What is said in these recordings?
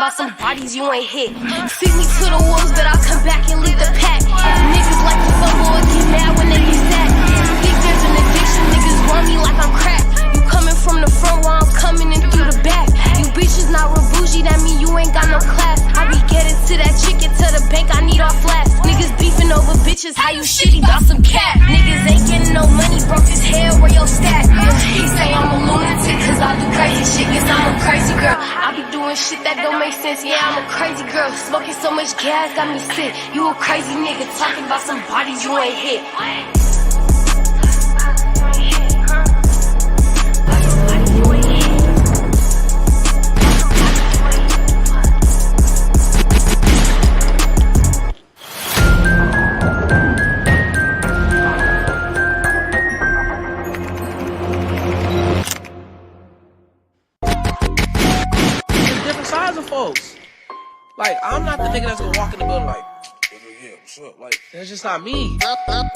about some bodies you ain't hit. Feed me to the wolves, but I'll come back and lead the pack. Niggas like to fumble or get mad when they get sacked. Think there's an addiction, niggas want me like I'm crack. You coming from the front while I'm coming in through the back. You bitches not real bougie, that mean you ain't got no class. I be getting to that chicken to the bank, I need all flash. Niggas beefing over bitches, how you shitty about some cat? Niggas ain't getting no money, broke his hair, where your stat? He say I'm a lunatic, cause I do crazy shit, yes I'm a crazy girl. I be doing shit that don't make sense, yeah I'm a crazy girl. Smoking so much gas, got me sick. You a crazy nigga, talking about some bodies you ain't hit. Folks, like I'm not the nigga that's gonna walk in the building like, yeah, what's up? Like that's just not me. I'm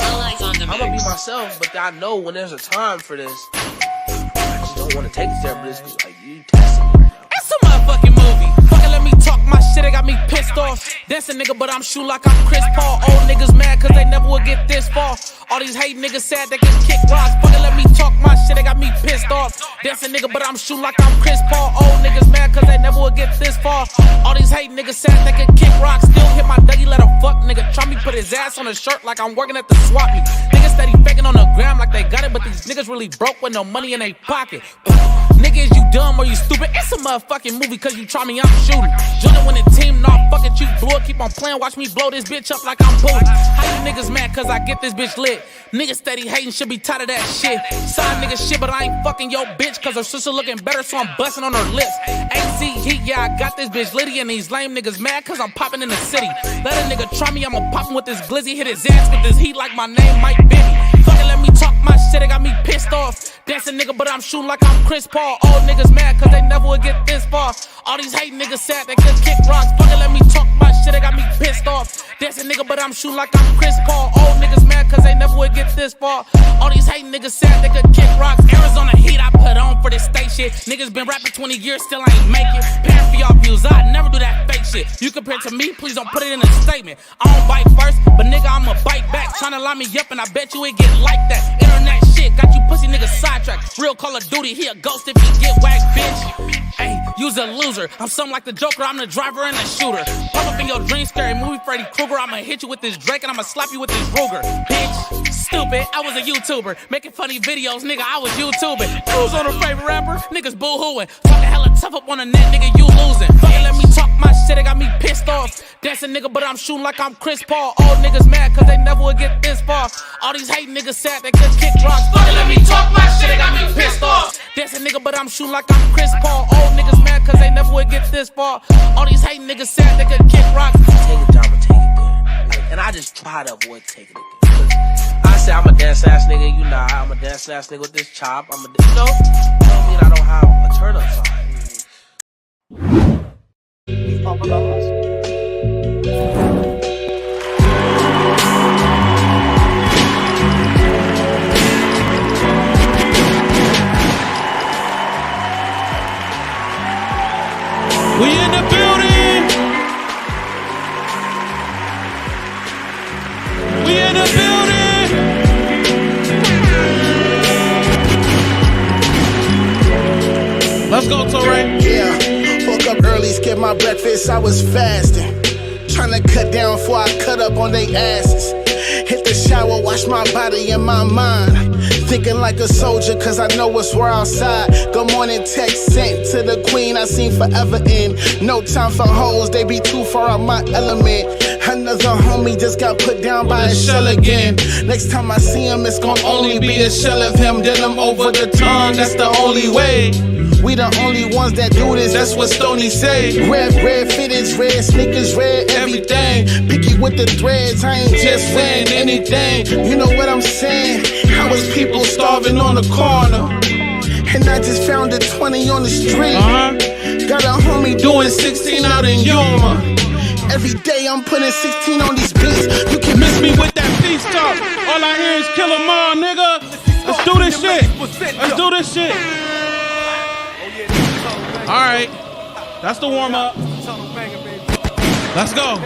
gonna be myself, but I know when there's a time for this, I just don't want to take it there. But it's like you testing me right now. It's a motherfucking movie. Fucking let me talk my shit, it got me pissed off. Dancing nigga, but I'm shooting like I'm Chris Paul. Old niggas mad cause they never would get this far. All these hate niggas sad they can kick rocks. Fucking let me talk my shit, it got me pissed off. Dancing nigga, but I'm shooting like I'm Chris Paul. Old niggas mad cause they never would get this far. All these hate niggas sad they can kick rocks. Still hit my Dougie, let a fuck nigga try me. Put his ass on a shirt like I'm working at the swap meet. Niggas steady faking on the gram like they got it, but these niggas really broke with no money in they pocket. Nigga, is you dumb or you stupid? It's a motherfucking movie cause you try me, I'm shooting. Jordan when the team, nah, fuck it, you blew it. Keep on playing, watch me blow this bitch up like I'm booting. How you niggas mad cause I get this bitch lit? Niggas steady hating, should be tired of that shit. Side nigga shit, but I ain't fucking your bitch cause her sister looking better, so I'm busting on her lips. AC heat, yeah, I got this bitch litty, and these lame niggas mad cause I'm popping in the city. Let a nigga try me, I'ma pop him with this glizzy, hit his ass with this heat like my name Mike Bibby. Fucking let me talk my shit, it got me pissed off. Dancing nigga, but I'm shooting like I'm Chris Paul. Old niggas mad cause they never would get this far. All these hate niggas sad, they could kick rocks. Fucking let me talk my shit, it got me pissed off. Dancing nigga, but I'm shooting like I'm Chris Paul. Old niggas mad cause they never would get this far. All these hate niggas sad, they could kick rocks. Arizona heat, I put on for this state shit. Niggas been rapping 20 years, still ain't make it. Paying for y'all views, I never do that fake shit. You compare to me, please don't put it in a statement. I don't bite first, but nigga, I'ma bite back. Tryna line me up, and I bet you it get like that. Internet shit, got you pussy niggas sidetracked. Real Call of Duty, he a ghost if he get whacked, bitch. Hey, you's a loser. I'm something like the Joker, I'm the driver and the shooter. Pop up in your dream, scary movie, Freddy Krueger. I'ma hit you with this Drake and I'ma slap you with this Ruger. Bitch, stupid, I was a YouTuber. Making funny videos, nigga, I was YouTubing. Who's on her favorite rapper? Niggas boo-hooing. Talking hella tough up on the net, nigga, you losing. Fucking let me talk my shit, it got me pissed off. Dancing nigga, but I'm shooting like I'm Chris Paul. Old niggas mad cause they never would get this far. All these hate niggas sad, they could kick rocks. Fucking let me talk my shit, it got me pissed off. Dancing nigga, but I'm shooting like I'm Chris Paul. Old niggas mad cause they never would get this far. All these hate niggas sad, they could kick rocks. Take it down, but take it there. Like, and I just try to avoid taking it there. Cause I say I'm a dance ass nigga, you nah. I'm a dance ass nigga with this chop. I'm a, you know, don't mean I don't have a turn up side. We in the building. We in the building. Let's go, Torre. Yeah, woke up early, skipped my breakfast, I was fasting. Tryna cut down before I cut up on they asses. Hit the shower, wash my body and my mind. Thinking like a soldier, cause I know what's war outside. Good morning text sent to the queen I seen forever in. No time for hoes, they be too far out my element. Another homie just got put down by a shell again. Next time I see him, it's gon' only be a shell of him. Then I'm over the tongue, that's the only way. We the only ones that do this, that's what Stoney say. Red fitteds, red sneakers, red everything. Picky with the threads, I ain't just wearing anything. You know what I'm saying? I was people starving on the corner, and I just found a 20 on the street. Got a homie doing 16 out in Yuma. Every day I'm putting 16 on these beats. You can miss me with that beat talk. All I hear is kill 'em all, nigga. Let's do this shit. Let's do this shit. All right, that's the warm up. Let's go.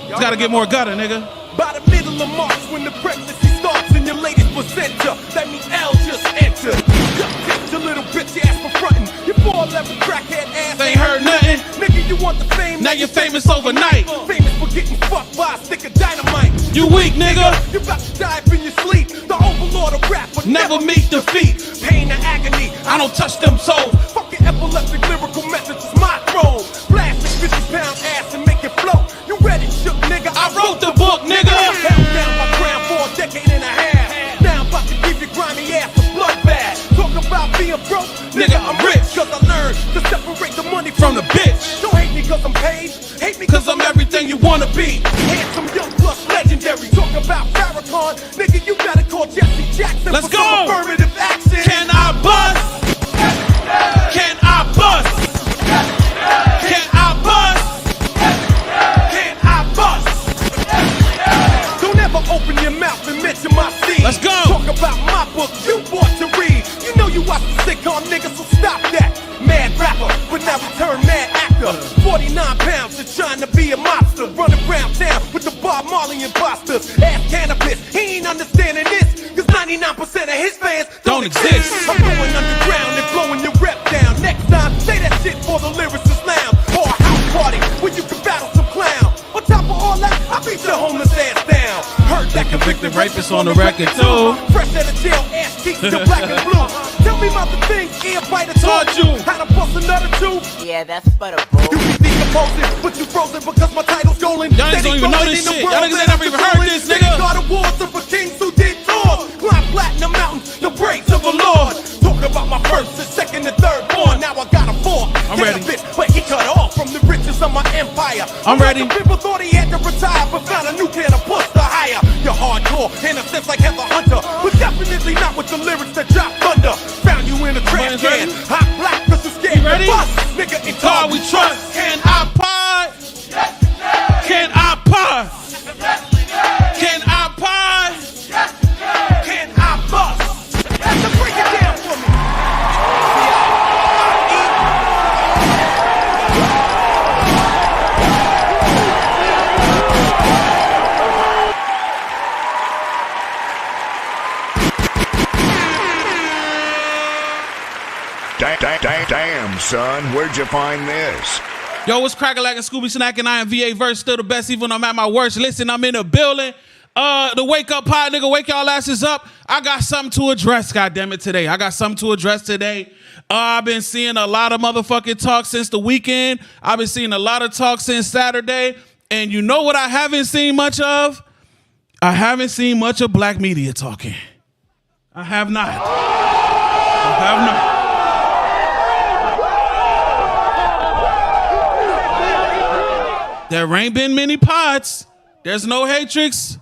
Just gotta get more gutter, nigga. By the middle of March, when the pregnancy starts and your latest placenta, that means L just entered. Just your little bitch ass for frontin'. Your 4'11" crackhead ass They ain't heard nothing. Nigga, you want the fame? Now you're famous overnight. Famous for getting fucked by a stick of dynamite. You weak, nigga. You about to die up in your sleep. The overlord of rap would Never meet defeat. Pain and agony. I don't touch them souls. Fucking epileptic lyrical methods is my throne. Blasting 50-pound ass and make it float. You ready, shook nigga? I wrote the book, nigga. Held down my crown for a decade and a half. Now I'm about to give your grimy ass a bloodbath. Talk about being broke, nigga, I'm rich. Cause I learned to separate the money from the bitch. Don't hate me cause I'm paid. Hate me Cause I'm everything you wanna be. Handsome, young, plus legendary. Talk about Farrakhan. Nigga, you gotta call Jesse Jackson. Let's for go. some affirmative action. Can I bust? Can I bust? Can I bust? Can I bust? Don't ever open your mouth and mention my seed. Let's go. Talk about my book you bought to read. You know you watch the sitcom, nigga, so stop that. Mad rapper, but now return mad actor. 49 pounds and trying to be a monster. Running around town with the Bob Marley imposters. Ass cannabis, he ain't understanding this. Cause 99% of his fans Don't exist. I'm going underground and blowing your rep down. Next time, say that shit for the lyricist lounge. Or a house party where you can battle some clown. On top of all that, I beat your homeless ass down. Heard that Convicted rapists on the record too. Fresh out of jail, ass cheeks to black and blue. Tell me about the things ear biter Taught you. How to bust another two. Yeah, that's for the bull. You be decomposing, but you frozen because my title's stolen. Y'all niggas don't even know this shit. Y'all niggas ain't never even heard this, nigga. God awards for kings who did tours. Climb platinum mountain, the praise of the Lord. Talking about my first and second and third born. Now I got a four. I'm ready. Bitch, but he cut off from the riches of my empire. I'm ready. People thought he had to retire, but found a new can of push to hire. You're hardcore in a sense like Heather Hunter, but definitely not with the lyrics that drop thunder. Found you in a trash can, hot black, cause you scared to ready? bust. Nigga, it's God we trust. Can I pod? Can I pod? Can I pod? Can I bust? So break it down for me. Damn, son, where'd you find this? Yo, what's cracking like a Scooby Snack, and I am VA Verse, still the best even when I'm at my worst. Listen, I'm in the building. The wake up pod, nigga, wake y'all asses up. I got something to address, goddammit, today. I got something to address today. I've been seeing a lot of motherfucking talk since the weekend. I've been seeing a lot of talk since Saturday. And you know what I haven't seen much of? I haven't seen much of black media talking. I have not. I have not. There ain't been many pods. There's no Hatrix.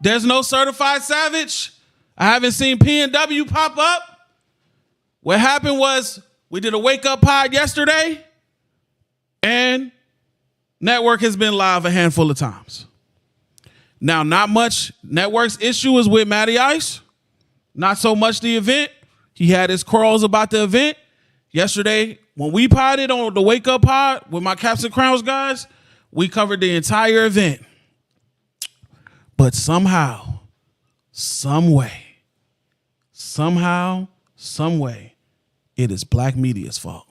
There's no Certified Savage. I haven't seen P&W pop up. What happened was we did a wake-up pod yesterday, and Network has been live a handful of times. Now, not much. Network's issue is with Matty Ice. Not so much the event. He had his quarrels about the event. Yesterday, when we podded on the wake-up pod with my Caps and Crowns guys, we covered the entire event. But somehow, some way, it is black media's fault.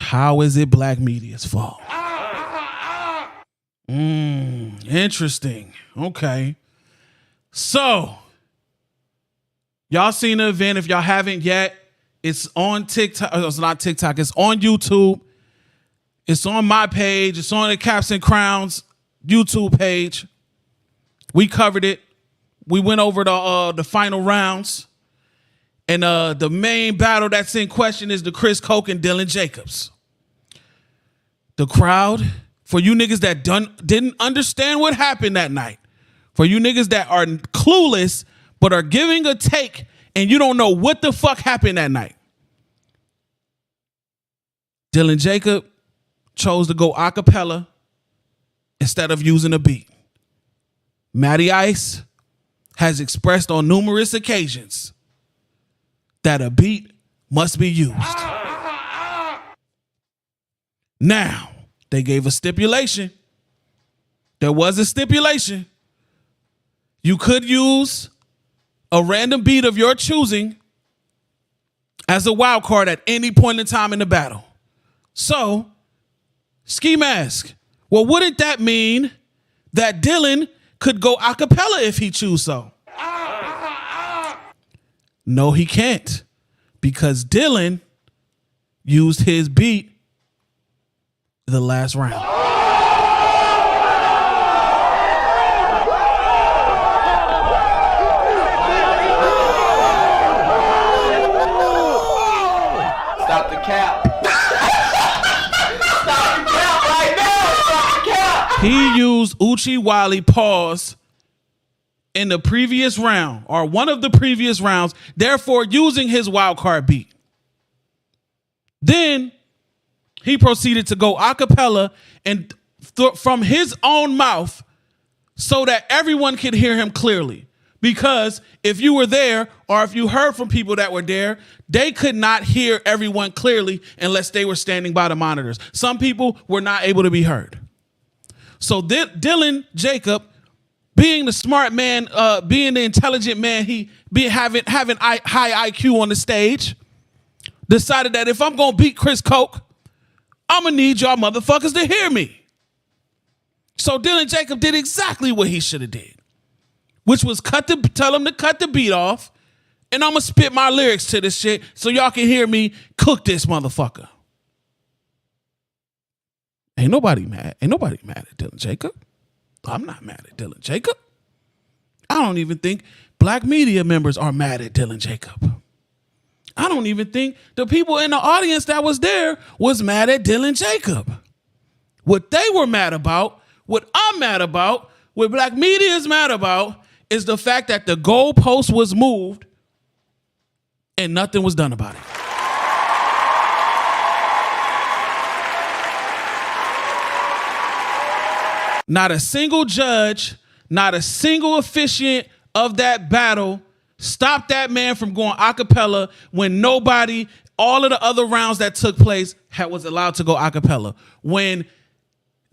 How is it black media's fault? Interesting. Okay. So, y'all seen the event. If y'all haven't yet, it's on TikTok. It's not TikTok. It's on YouTube. It's on my page. It's on the Caps and Crowns YouTube page. We covered it. We went over the final rounds. And the main battle that's in question is the Chris Coke and Dylan Jacobs. The crowd, for you niggas that didn't understand what happened that night, for you niggas that are clueless but are giving a take and you don't know what the fuck happened that night. Dylan Jacob chose to go a cappella instead of using a beat. Matty Ice has expressed on numerous occasions that a beat must be used. Now, they gave a stipulation. There was a stipulation. You could use a random beat of your choosing as a wild card at any point in time in the battle. So, Ski Mask, well, wouldn't that mean that Dylan could go a cappella if he choose so? No, he can't, because Dylan used his beat the last round. Stop the cap. Stop the cap right now. Stop the cap. He used Uchi Wally pause in the previous round, or one of the previous rounds, therefore using his wild card beat. Then he proceeded to go a cappella and from his own mouth so that everyone could hear him clearly. Because if you were there, or if you heard from people that were there, they could not hear everyone clearly unless they were standing by the monitors. Some people were not able to be heard. So Dylan Jacob, being the smart man, being the intelligent man, having high IQ on the stage, decided that if I'm gonna beat Chris Coke, I'm gonna need y'all motherfuckers to hear me. So Dylan Jacob did exactly what he should have did, which was tell him to cut the beat off, and I'm gonna spit my lyrics to this shit so y'all can hear me cook this motherfucker. Ain't nobody mad at Dylan Jacob. I'm not mad at Dylan Jacob. I don't even think black media members are mad at Dylan Jacob. I don't even think the people in the audience that was there was mad at Dylan Jacob. What they were mad about, what I'm mad about, what black media is mad about, is the fact that the goalpost was moved and nothing was done about it. Not a single judge, not a single officiant of that battle stopped that man from going a cappella when nobody, all of the other rounds that took place, was allowed to go a cappella. When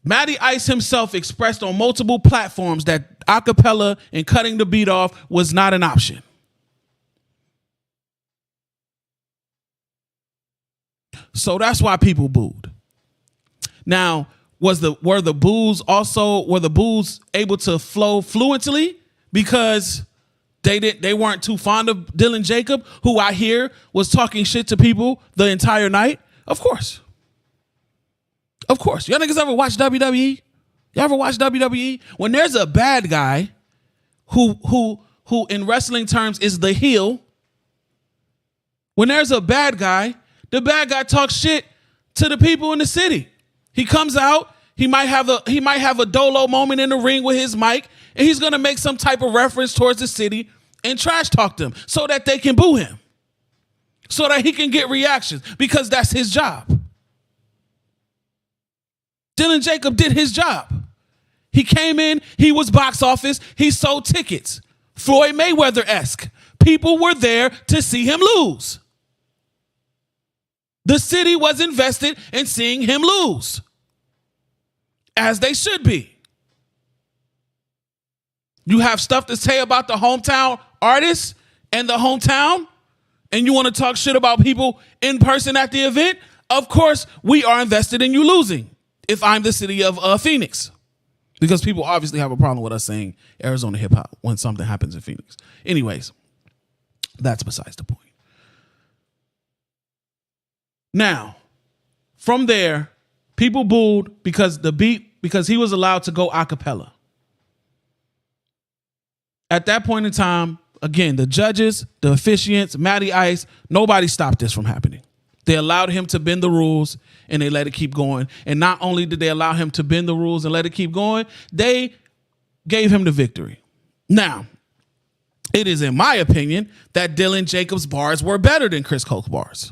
Matty Ice himself expressed on multiple platforms that a cappella and cutting the beat off was not an option. So that's why people booed. Now, were the boos able to flow fluently because they weren't too fond of Dylan Jacob, who I hear was talking shit to people the entire night? Of course. Of course. Y'all niggas ever watch WWE? Y'all ever watch WWE? When there's a bad guy who in wrestling terms is the heel, when there's a bad guy, the bad guy talks shit to the people in the city. He comes out, he might have a dolo moment in the ring with his mic, and he's gonna make some type of reference towards the city and trash talk them so that they can boo him, so that he can get reactions, because that's his job. Dylan Jacob did his job. He came in, he was box office, he sold tickets. Floyd Mayweather-esque. People were there to see him lose. The city was invested in seeing him lose, as they should be. You have stuff to say about the hometown artists and the hometown, and you want to talk shit about people in person at the event? Of course, we are invested in you losing if I'm the city of Phoenix. Because people obviously have a problem with us saying Arizona hip hop when something happens in Phoenix. Anyways, that's besides the point. Now, from there, people booed because he was allowed to go a cappella. At that point in time, again, the judges, the officiants, Matty Ice, nobody stopped this from happening. They allowed him to bend the rules and they let it keep going. And not only did they allow him to bend the rules and let it keep going, they gave him the victory. Now, it is in my opinion that Dylan Jacobs' bars were better than Chris Coke's bars.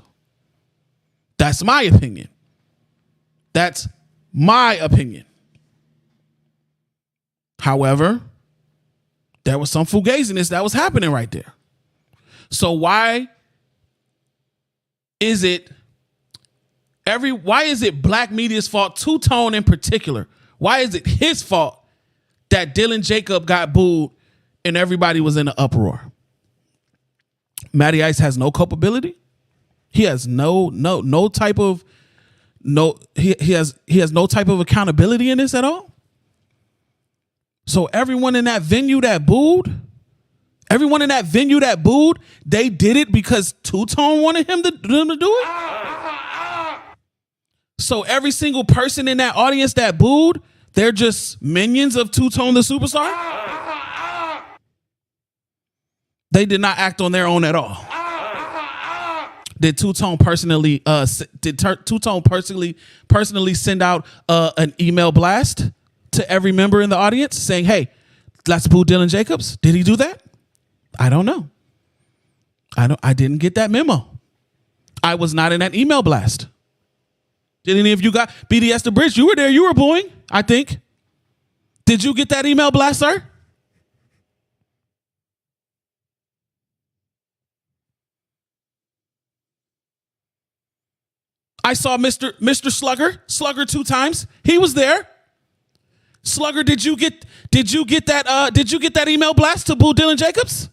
That's my opinion. That's my opinion. However, there was some fugaziness that was happening right there. So why is it Why is it black media's fault, Two-Tone in particular? Why is it his fault that Dylan Jacob got booed and everybody was in an uproar? Matty Ice has no culpability. He has no type of he has no type of accountability in this at all. So everyone in that venue that booed, they did it because Two-Tone wanted them to do it. So every single person in that audience that booed, they're just minions of Two-Tone the Superstar? They did not act on their own at all. Did Two-Tone personally send out an email blast to every member in the audience saying, hey, let's boo Dylan Jacobs? Did he do that? I don't know. I didn't get that memo. I was not in that email blast. Did any of you got BDS the Bridge? You were there. You were booing, I think. Did you get that email blast, sir? I saw Mr. Slugger 2 times. He was there. Slugger, did you get that email blast to boo Dylan Jacobs?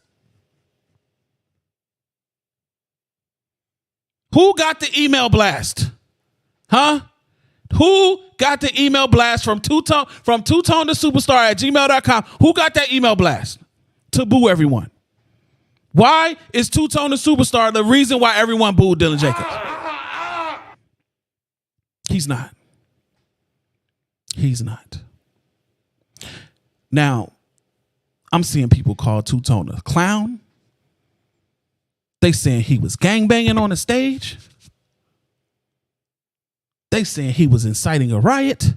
Who got the email blast? Huh? Who got the email blast from Two-Tone the Superstar at gmail.com? Who got that email blast to boo everyone? Why is Two-Tone the Superstar the reason why everyone booed Dylan Jacobs? He's not. He's not. Now, I'm seeing people call Two-Tone a clown. They saying he was gangbanging on the stage. They saying he was inciting a riot.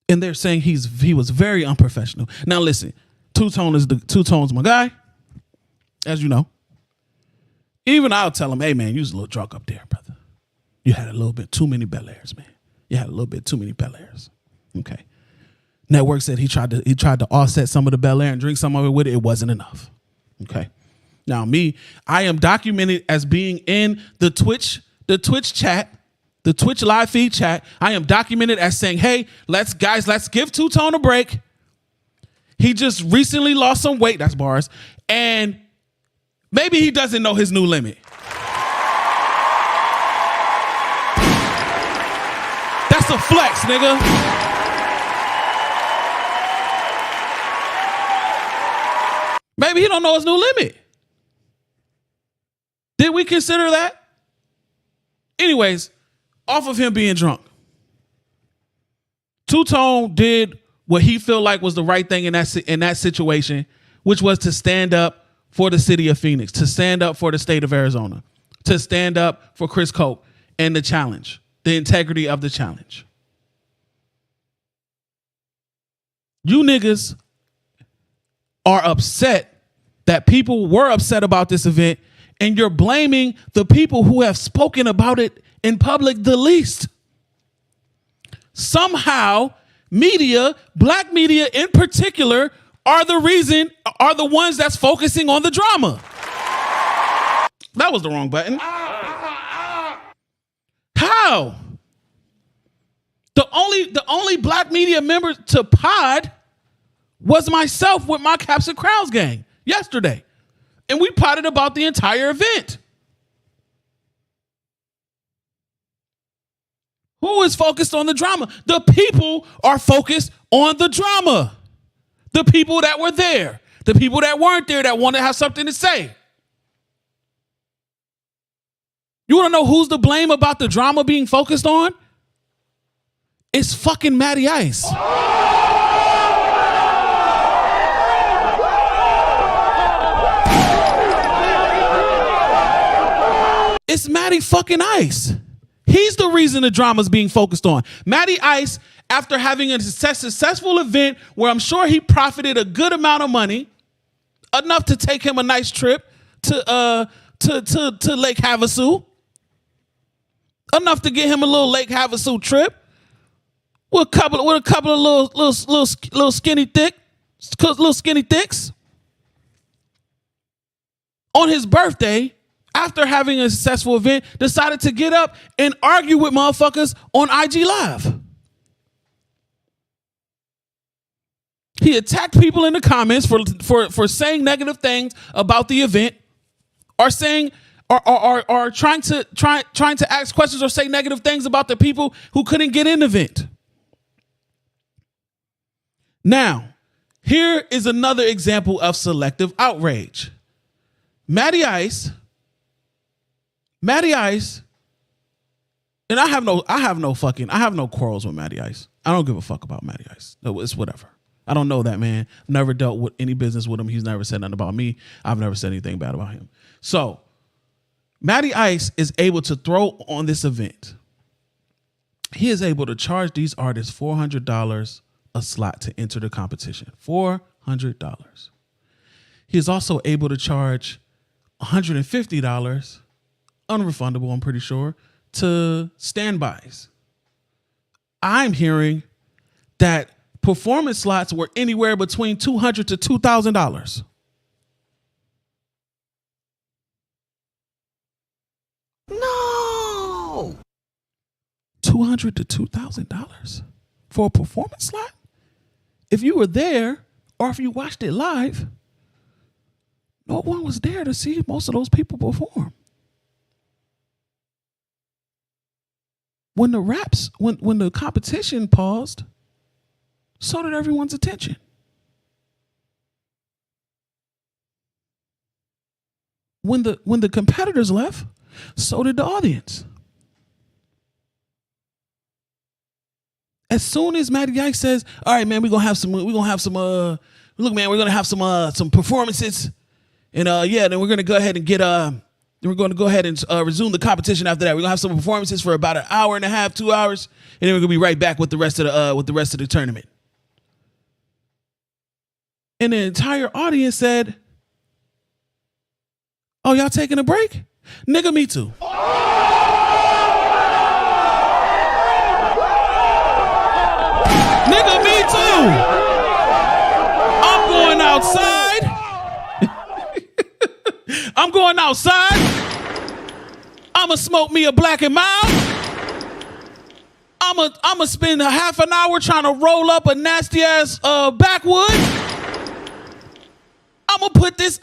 And they're saying he was very unprofessional. Now listen, Two-Tone's my guy, as you know. Even I'll tell him, hey man, you was a little drunk up there, brother. You had a little bit too many Bel Airs, man. You had a little bit too many Bel Airs. Okay. Network said he tried to offset some of the Bel Air and drink some of it with it. It wasn't enough. Okay. Now me, I am documented as being in the Twitch chat, the Twitch live feed chat. I am documented as saying, hey, let's give Two-Tone a break. He just recently lost some weight. That's bars. And maybe he doesn't know his new limit. That's a flex, nigga. Maybe he don't know his new limit. Did we consider that? Anyways, off of him being drunk, Two-Tone did what he felt like was the right thing in that situation, which was to stand up for the city of Phoenix, to stand up for the state of Arizona, to stand up for Chris Cope and the challenge, the integrity of the challenge. You niggas are upset that people were upset about this event, and you're blaming the people who have spoken about it in public the least. Somehow, media, black media in particular, are the ones that's focusing on the drama. That was the wrong button. How? The only black media member to pod was myself with my Caps and Crowns gang yesterday. And we potted about the entire event. Who is focused on the drama? The people are focused on the drama. The people that were there. The people that weren't there that wanted to have something to say. You want to know who's to blame about the drama being focused on? It's fucking Matty Ice. It's Matty fucking Ice. He's the reason the drama's being focused on. Matty Ice, after having a successful event where I'm sure he profited a good amount of money, enough to take him a nice trip to Lake Havasu, enough to get him a little Lake Havasu trip with a couple of little skinny thicks. On his birthday, after having a successful event, decided to get up and argue with motherfuckers on IG Live. He attacked people in the comments for saying negative things about the event, or saying or trying to ask questions or say negative things about the people who couldn't get in the event. Now, here is another example of selective outrage. Matty Ice, and I have no quarrels with Matty Ice. I don't give a fuck about Matty Ice. It's whatever. I don't know that man. Never dealt with any business with him. He's never said nothing about me. I've never said anything bad about him. So, Matty Ice is able to throw on this event. He is able to charge these artists $400 a slot to enter the competition. $400. He is also able to charge $150, unrefundable, I'm pretty sure, to standbys. I'm hearing that performance slots were anywhere between $200 to $2,000. No. $200 to $2,000 for a performance slot? If you were there or if you watched it live, no one was there to see most of those people perform. When the competition paused, so did everyone's attention. When the competitors left, so did the audience. As soon as Matty Ice says, "All right, man, we're gonna have some performances, and then we're gonna go ahead and resume the competition after that. We're gonna have some performances for about an hour and a half, 2 hours, and then we're gonna be right back with the rest of the tournament." And the entire audience said, "Oh, y'all taking a break? Nigga, me too." Nigga, me too. I'm going outside. I'm going outside. I'ma smoke me a Black and Mild. I'ma spend a half an hour trying to roll up a nasty ass backwood. I'ma put this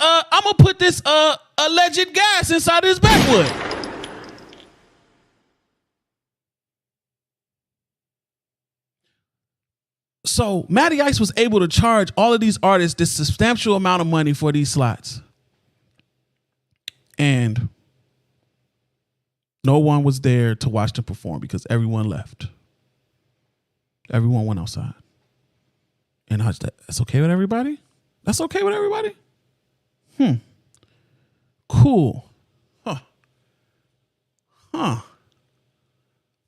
alleged gas inside this backwood. So Matty Ice was able to charge all of these artists this substantial amount of money for these slots. And no one was there to watch them perform because everyone left. Everyone went outside. And that's okay with everybody? That's okay with everybody? Cool. Huh.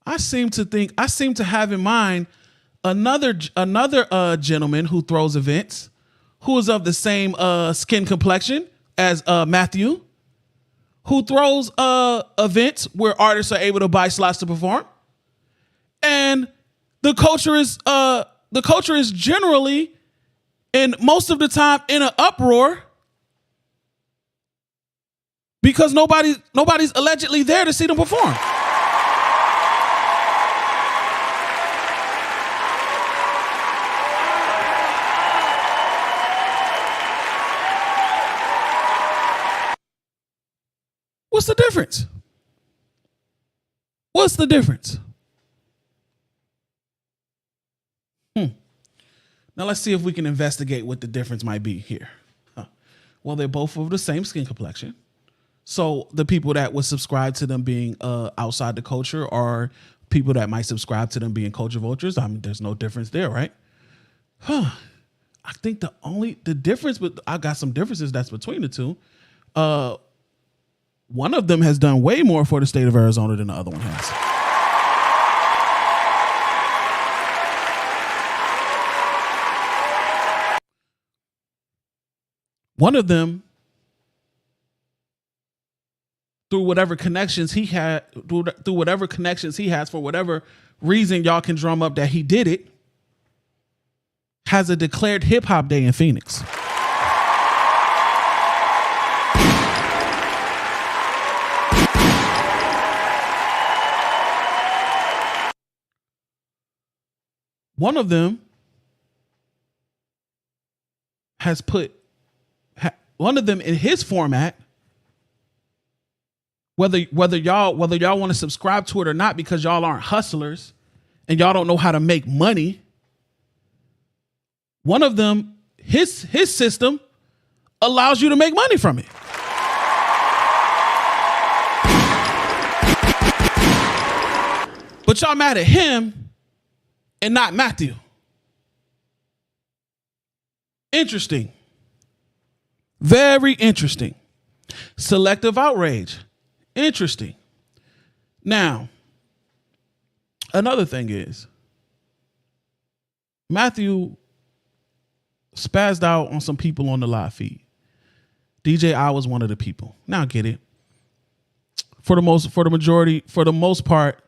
I seem to have in mind another gentleman who throws events, who is of the same skin complexion as Matthew, who throws events where artists are able to buy slots to perform, and the culture is generally, and most of the time, in an uproar because nobody's allegedly there to see them perform. What's the difference? What's the difference? Now let's see if we can investigate what the difference might be here. Well, they're both of the same skin complexion. So the people that would subscribe to them being outside the culture are people that might subscribe to them being culture vultures. I mean, there's no difference there, right? I think the difference, but I got some differences that's between the two. One of them has done way more for the state of Arizona than the other one has. One of them, through whatever connections he has, for whatever reason y'all can drum up that he did it, has a declared hip hop day in Phoenix. One of them has put one of them in his format. Whether y'all want to subscribe to it or not, because y'all aren't hustlers and y'all don't know how to make money. One of them, his system allows you to make money from it. But y'all mad at him and not Matthew. Interesting. Very interesting. Selective Outrage. Interesting. Now, another thing is, Matthew spazzed out on some people on the live feed. DJ I was one of the people. Now I get it. For the most part,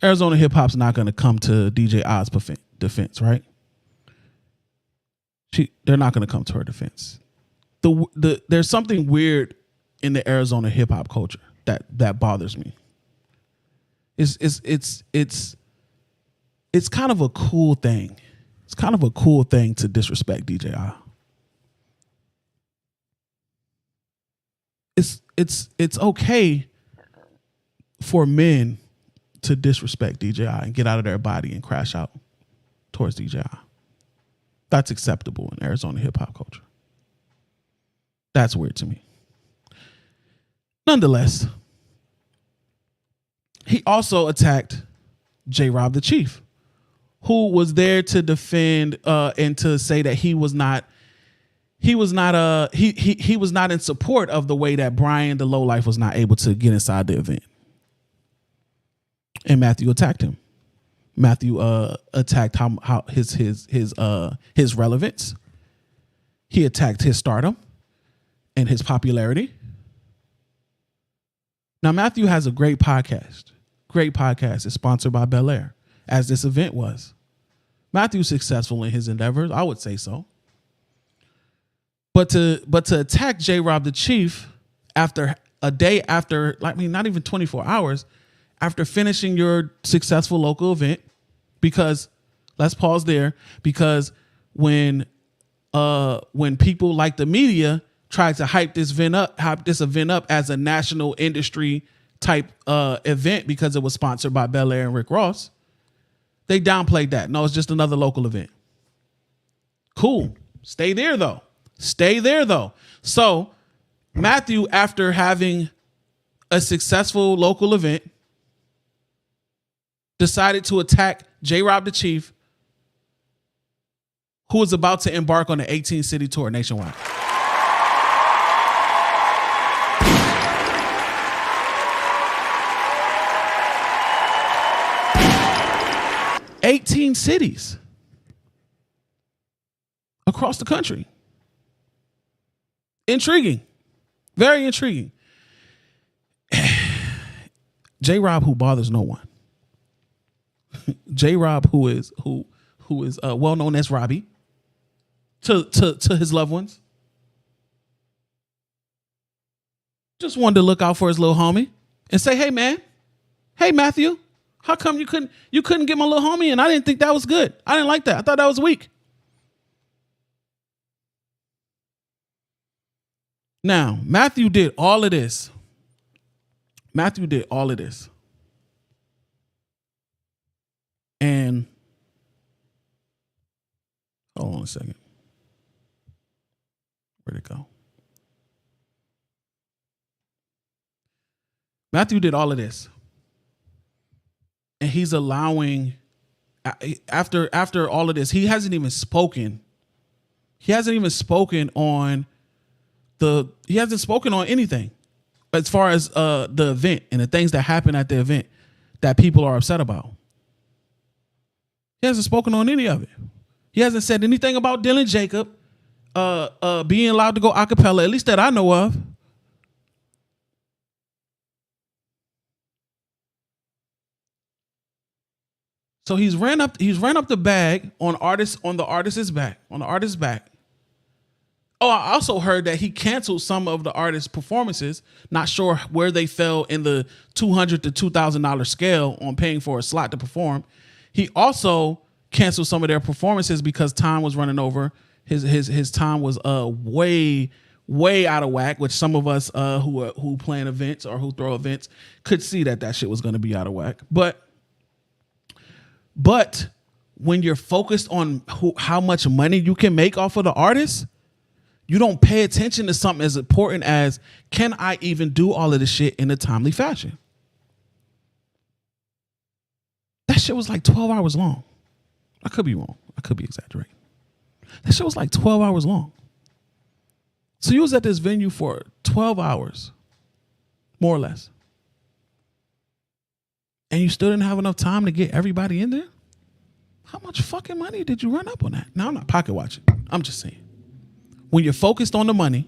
Arizona hip hop's not going to come to DJ I's defense, right? They're not going to come to her defense. There's something weird in the Arizona hip hop culture that bothers me. It's kind of a cool thing. It's kind of a cool thing to disrespect DJ I. It's okay for men to disrespect DJ I and get out of their body and crash out towards DJ I. That's acceptable in Arizona hip hop culture. That's weird to me. Nonetheless, he also attacked J-Rob the Chief, who was there to defend and to say that he was not in support of the way that Brian the Lowlife was not able to get inside the event. And Matthew attacked him. Matthew attacked how his relevance. He attacked his stardom and his popularity. Now, Matthew has a great podcast. Great podcast. It's sponsored by Bel Air, as this event was. Matthew's successful in his endeavors. I would say so. But to attack J-Rob the Chief after a day after, not even 24 hours, after finishing your successful local event, because let's pause there, because when people like the media tried to hype this event up as a national industry type event because it was sponsored by Bel Air and Rick Ross, they downplayed that. No, it's just another local event. Cool. Stay there though. So Matthew, after having a successful local event, decided to attack J-Rob the Chief, who was about to embark on an 18-city tour nationwide. "18 cities across the country." Intriguing. Very intriguing. J-Rob, who bothers no one. J-Rob, who is well known as Robbie to his loved ones, just wanted to look out for his little homie and say, "Hey man, hey Matthew, how come you couldn't get my little homie?" And I didn't think that was good. I didn't like that. I thought that was weak. Now, Matthew did all of this. And hold on a second. Where'd it go? Matthew did all of this. And he's allowing, after all of this, he hasn't even spoken on anything as far as the event and the things that happen at the event that people are upset about. He hasn't spoken on any of it. He hasn't said anything about Dylan Jacob being allowed to go a cappella, at least that I know of. So he's ran up the bag on the artist's back. Oh, I also heard that he canceled some of the artist's performances. Not sure where they fell in the $200 to $2,000 scale on paying for a slot to perform. He also cancel some of their performances because time was running over. His time was way out of whack, which some of us who plan events or who throw events could see that shit was going to be out of whack. But when you're focused on how much money you can make off of the artist, you don't pay attention to something as important as, can I even do all of this shit in a timely fashion? That shit was like 12 hours long. I could be wrong. I could be exaggerating. That shit was like 12 hours long. So you was at this venue for 12 hours, more or less. And you still didn't have enough time to get everybody in there? How much fucking money did you run up on that? Now, I'm not pocket watching. I'm just saying. When you're focused on the money,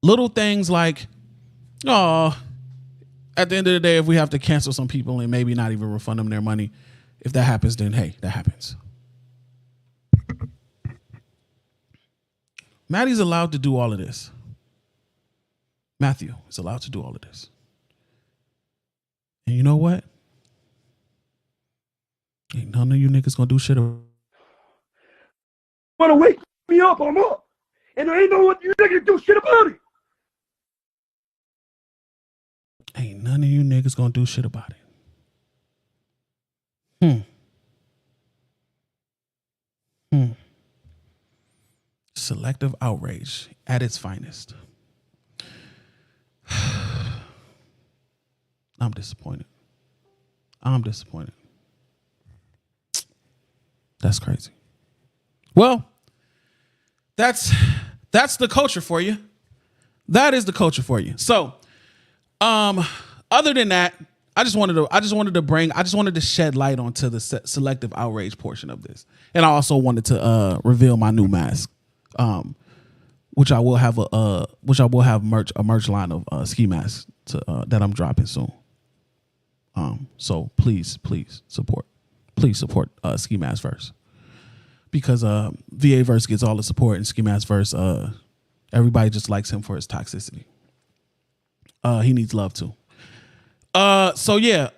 little things like, oh, at the end of the day, if we have to cancel some people and maybe not even refund them their money, if that happens, then hey, that happens. Maddie's allowed to do all of this. Matthew is allowed to do all of this. And you know what? Ain't none of you niggas gonna do shit. Wanna wake me up, I'm up. And there ain't no what you niggas do shit about it. Ain't none of you niggas gonna do shit about it. Selective outrage at its finest. I'm disappointed. That's crazy. Well, that's the culture for you. That is the culture for you. So, other than that, I just wanted to shed light onto the selective outrage portion of this, and I also wanted to reveal my new mask, which I will have a merch line of ski masks that I'm dropping soon. So please support Ski Mask Verse, because VA Verse gets all the support, and Ski Mask Verse, everybody just likes him for his toxicity. He needs love too. So yeah,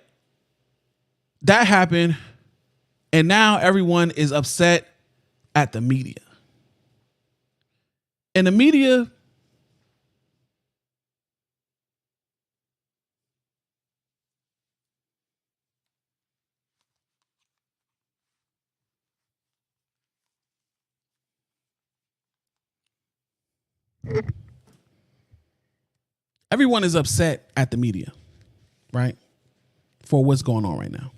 that happened, and now everyone is upset at the media. And the media, everyone is upset at the media, right? For what's going on right now.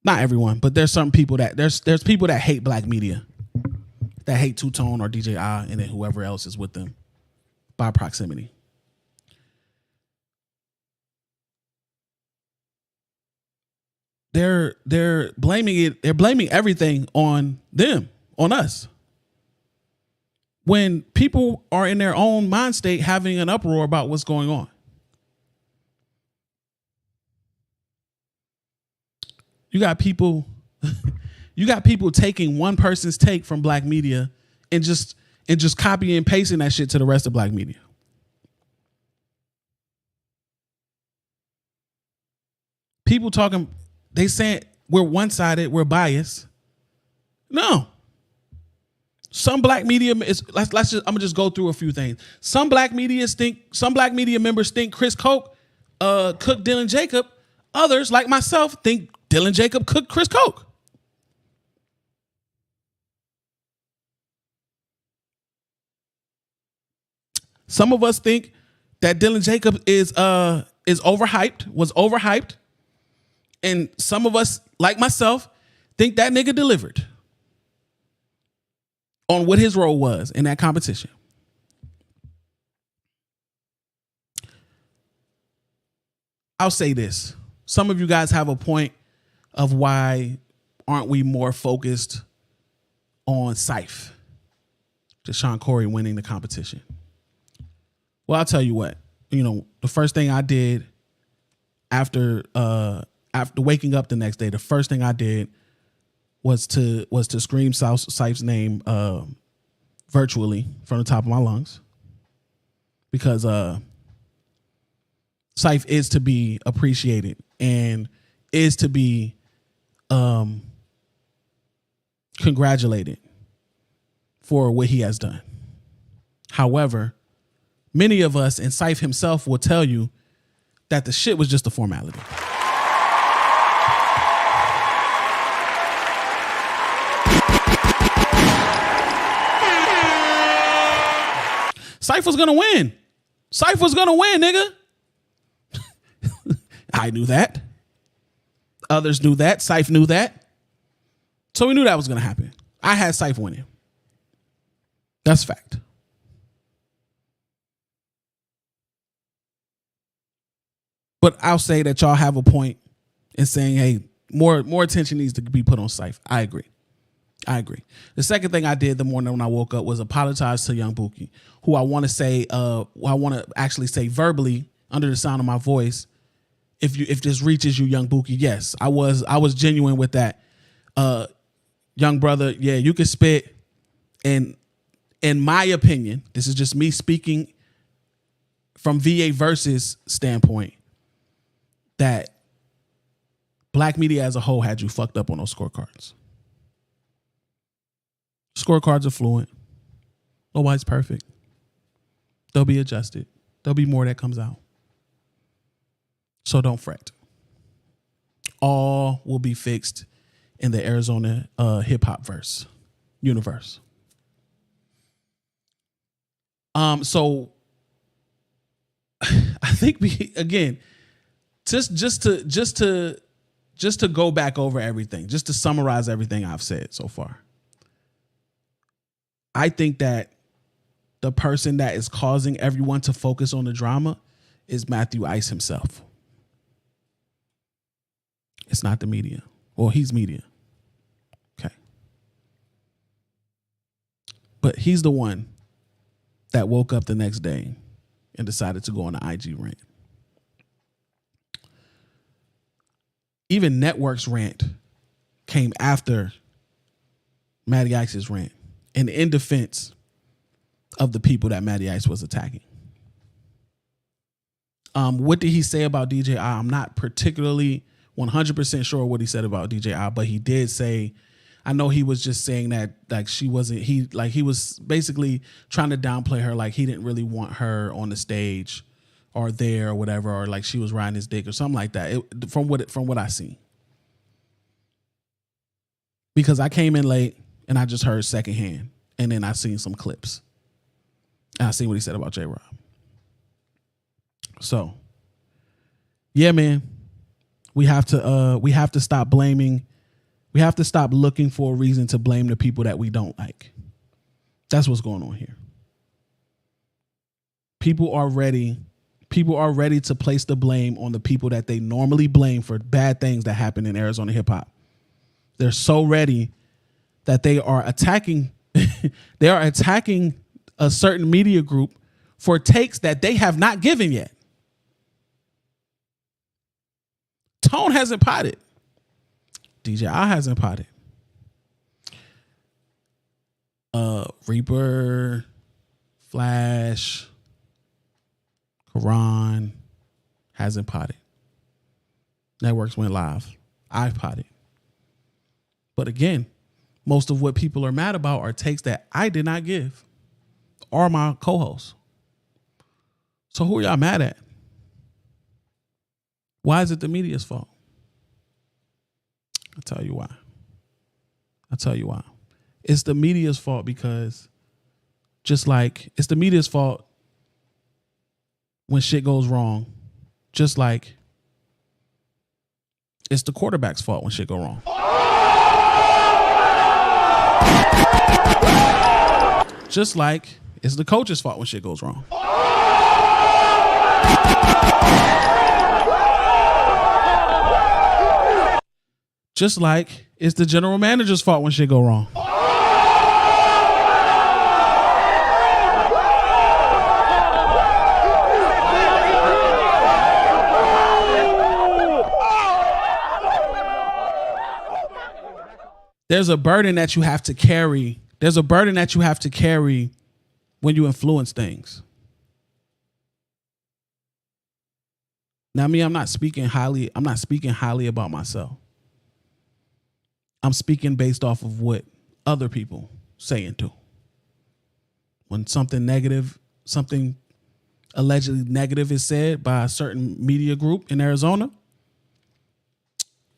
Not everyone, but there's some people there's people that hate black media, that hate Two Tone or DJ I, and then whoever else is with them by proximity. They're blaming everything on them, on us. When people are in their own mind state having an uproar about what's going on. You got people taking one person's take from black media and just copying and pasting that shit to the rest of black media. People talking, they saying we're one-sided, we're biased. No. Some black media is, I'm gonna just go through a few things. Some black media members think Chris Coke cooked Dylan Jacob. Others, like myself, think Dylan Jacob cooked Chris Coke. Some of us think that Dylan Jacob is overhyped, was overhyped. And some of us, like myself, think that nigga delivered on what his role was in that competition. I'll say this. Some of you guys have a point of why aren't we more focused on Syph, Deshaun Corey winning the competition. Well, I'll tell you what. The first thing I did after waking up the next day, the first thing I did was to scream Syph's name virtually from the top of my lungs, because Syph is to be appreciated and is to be congratulated for what he has done. However, many of us, and Syph himself will tell you that the shit was just a formality. Syph was gonna win. Syph was gonna win, nigga. I knew that. Others knew that. Syph knew that. So we knew that was gonna happen. I had Syph winning. That's fact. But I'll say that y'all have a point in saying, hey, more attention needs to be put on Syph. I agree. The second thing I did the morning when I woke up was apologize to Young Buki, who I want to actually say verbally under the sound of my voice. If this reaches you, Young Buki, yes, I was genuine with that. Young brother, yeah, you can spit. And in my opinion, this is just me speaking from VA Versus standpoint, that black media as a whole had you fucked up on those scorecards. Scorecards are fluent. Nobody's perfect. They'll be adjusted. There'll be more that comes out. So don't fret. All will be fixed in the Arizona hip hop verse universe. So I think again, just to go back over everything, just to summarize everything I've said so far. I think that the person that is causing everyone to focus on the drama is Matthew Ice himself. It's not the media. Well, he's media. Okay. But he's the one that woke up the next day and decided to go on an IG rant. Even Network's rant came after Matty Ice's rant and in defense of the people that Matty Ice was attacking. What did he say about DJ I? I'm not particularly 100% sure what he said about DJ I, but he did say, I know he was just saying that like he was basically trying to downplay her, like he didn't really want her on the stage or there or whatever, or like she was riding his dick or something like that. From what I seen. Because I came in late and I just heard secondhand, and then I seen some clips. And I seen what he said about J-Rob. So, yeah, man, we have to stop blaming. We have to stop looking for a reason to blame the people that we don't like. That's what's going on here. People are ready to place the blame on the people that they normally blame for bad things that happen in Arizona hip hop. They're so ready that they are attacking a certain media group for takes that they have not given yet. Tone hasn't potted. DJ I hasn't potted. Reaper, Flash, Quran hasn't potted. Networks went live. I've potted. But again, most of what people are mad about are takes that I did not give, or my co-hosts. So who are y'all mad at? Why is it the media's fault? I'll tell you why. It's the media's fault because just like it's the media's fault when shit goes wrong, just like it's the quarterback's fault when shit go wrong. Just like it's the coach's fault when shit goes wrong. Just like it's the general manager's fault when shit go wrong. There's a burden that you have to carry. There's a burden that you have to carry when you influence things. Now, me, I'm not speaking highly about myself. I'm speaking based off of what other people saying too. When something negative, something allegedly negative is said by a certain media group in Arizona,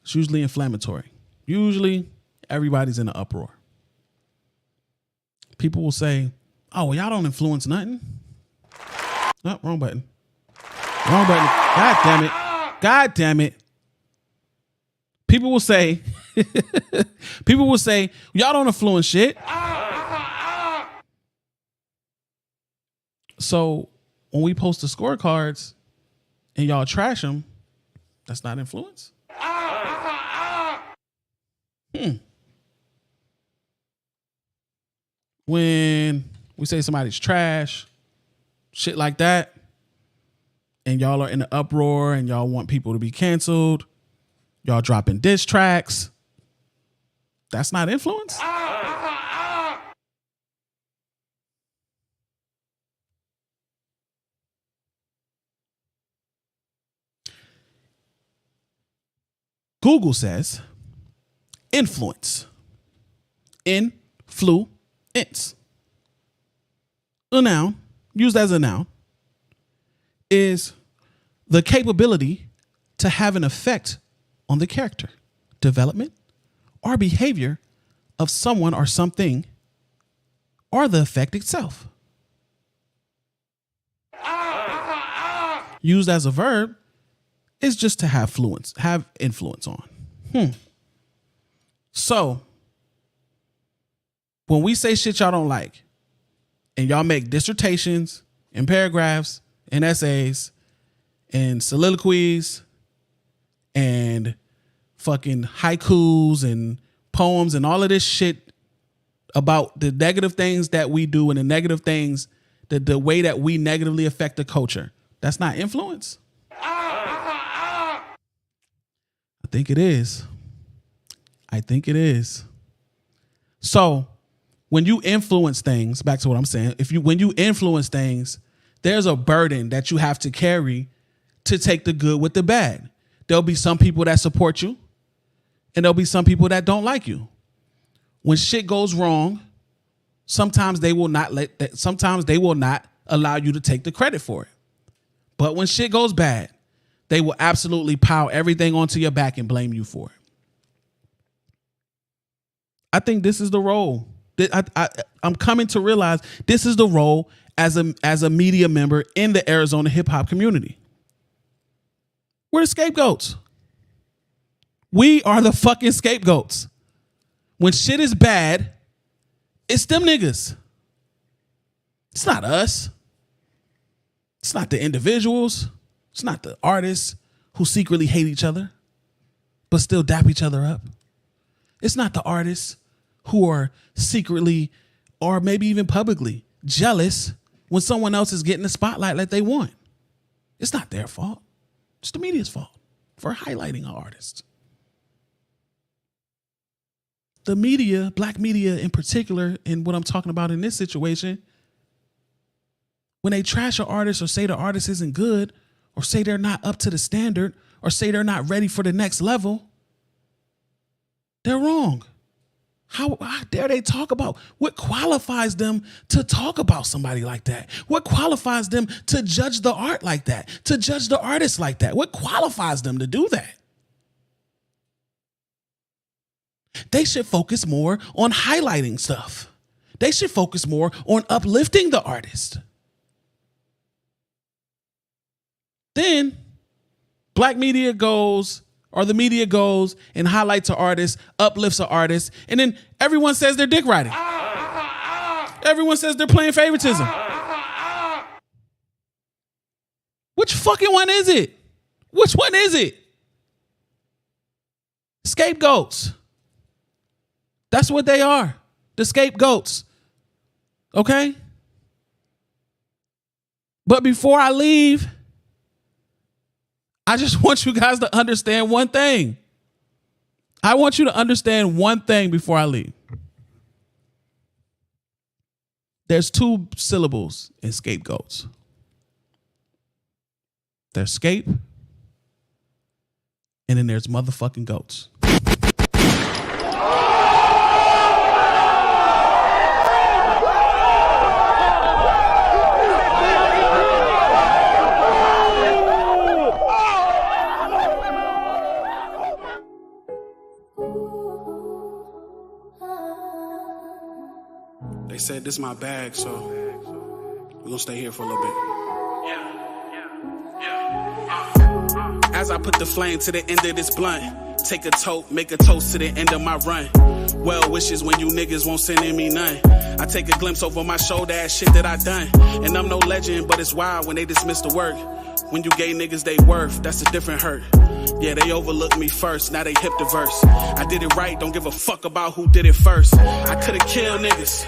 it's usually inflammatory. Usually everybody's in an uproar. People will say, oh, well, y'all don't influence nothing. No, wrong button. Wrong button. God damn it. God damn it. People will say, y'all don't influence shit. So when we post the scorecards and y'all trash them, that's not influence? When we say somebody's trash, shit like that, and y'all are in an uproar and y'all want people to be canceled, y'all dropping diss tracks, that's not influence? Google says influence. Influence. A noun, used as a noun, is the capability to have an effect on the character, development, or behavior of someone or something, or the effect itself. Used as a verb is just to have influence on. So when we say shit y'all don't like, and y'all make dissertations and paragraphs and essays and soliloquies and fucking haikus and poems and all of this shit about the negative things that we do and the negative things, the way that we negatively affect the culture, that's not influence? I think it is. I think it is. So when you influence things, back to what I'm saying, when you influence things, there's a burden that you have to carry to take the good with the bad. There'll be some people that support you, and there'll be some people that don't like you. When shit goes wrong, sometimes they will not allow you to take the credit for it. But when shit goes bad, they will absolutely pile everything onto your back and blame you for it. I think this is the role. I'm coming to realize this is the role as a media member in the Arizona hip hop community. We're the scapegoats. We are the fucking scapegoats. When shit is bad, it's them niggas. It's not us. It's not the individuals. It's not the artists who secretly hate each other, but still dap each other up. It's not the artists who are secretly, or maybe even publicly, jealous when someone else is getting the spotlight like they want. It's not their fault. It's the media's fault for highlighting an artist. The media, black media in particular, and what I'm talking about in this situation, when they trash an artist or say the artist isn't good, or say they're not up to the standard, or say they're not ready for the next level, they're wrong. How dare they talk about what qualifies them to talk about somebody like that? What qualifies them to judge the art like that? To judge the artist like that? What qualifies them to do that? They should focus more on highlighting stuff. They should focus more on uplifting the artist. Then black media goes, or the media goes and highlights an artist, uplifts an artist, and then everyone says they're dick riding. Everyone says they're playing favoritism. Which fucking one is it? Which one is it? Scapegoats. That's what they are. The scapegoats. Okay? But before I leave, I just want you guys to understand one thing. I want you to understand one thing before I leave. There's 2 syllables in scapegoats. There's scape, and then there's motherfucking goats. They said this is my bag, so we're gonna stay here for a little bit. As I put the flame to the end of this blunt, take a tote, make a toast to the end of my run. Well wishes when you niggas won't send in me none. I take a glimpse over my shoulder at shit that I done. And I'm no legend, but it's wild when they dismiss the work. When you gave niggas they worth, that's a different hurt. Yeah, they overlooked me first, now they hip the verse. I did it right, don't give a fuck about who did it first. I could've killed niggas.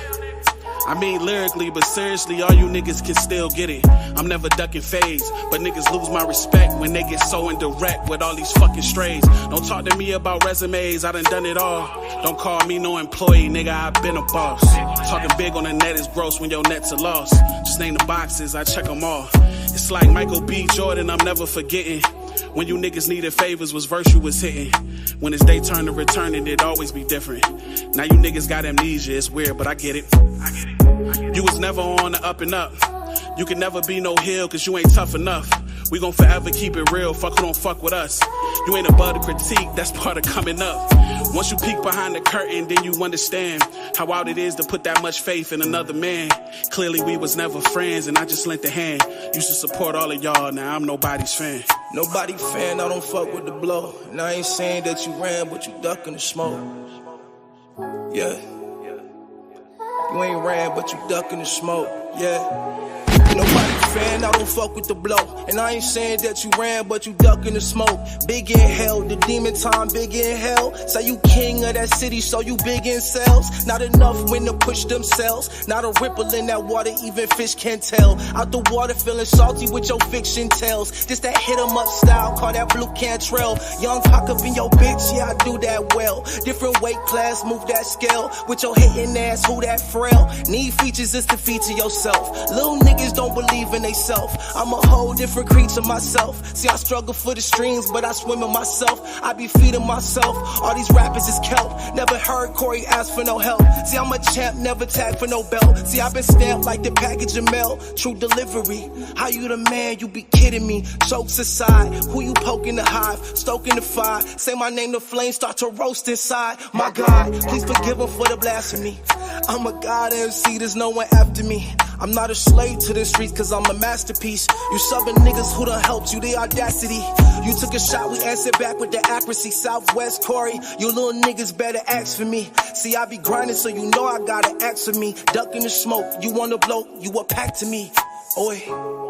I mean lyrically, but seriously, all you niggas can still get it. I'm never ducking phase, but niggas lose my respect when they get so indirect with all these fucking strays. Don't talk to me about resumes, I done it all. Don't call me no employee, nigga, I been a boss. Talking big on the net is gross when your nets are lost. Just name the boxes, I check them all. It's like Michael B. Jordan, I'm never forgetting. When you niggas needed favors, was verse you was hitting. When it's day turn to return, it always be different. Now you niggas got amnesia, it's weird, but I get it. You was never on the up and up. You can never be no heel, cause you ain't tough enough. We gon' forever keep it real, fuck who don't fuck with us. You ain't above the critique, that's part of coming up. Once you peek behind the curtain, then you understand how wild it is to put that much faith in another man. Clearly we was never friends, and I just lent a hand. Used to support all of y'all, now I'm nobody's fan. Nobody fan, I don't fuck with the blow. And I ain't saying that you ran, but you ducking the smoke. Yeah. You ain't ran, but you ducking the smoke. Yeah. Nobody fan, I don't fuck with the blow. And I ain't saying that you ran, but you ducking the smoke. Big in hell, the demon time, big in hell. Say you king of that city, so you big in cells. Not enough when to push themselves. Not a ripple in that water, even fish can tell. Out the water feeling salty with your fiction tales. Just that hit 'em up style, call that blue Cantrell. Young cock up in your bitch, yeah, I do that well. Different weight class, move that scale. With your hating ass, who that frail? Need features is to feature yourself. Little niggas don't believe in they self. I'm a whole different creature myself. See, I struggle for the streams, but I swim in myself. I be feeding myself. All these rappers is kelp. Never heard Corey ask for no help. See, I'm a champ, never tag for no belt. See, I've been stamped like the package of mail. True delivery. How you the man? You be kidding me. Jokes aside, who you poking the hive? Stoking the fire. Say my name, the flames start to roast inside. My God, please forgive him for the blasphemy. I'm a god MC, there's no one after me. I'm not a slave to the streets, cause I'm a masterpiece. You subbing niggas who done helped you, the audacity. You took a shot, we answered back with the accuracy. Southwest Corey, you little niggas better ask for me. See, I be grinding, so you know I gotta ask for me. Ducking the smoke, you wanna blow, you a pack to me. Oi.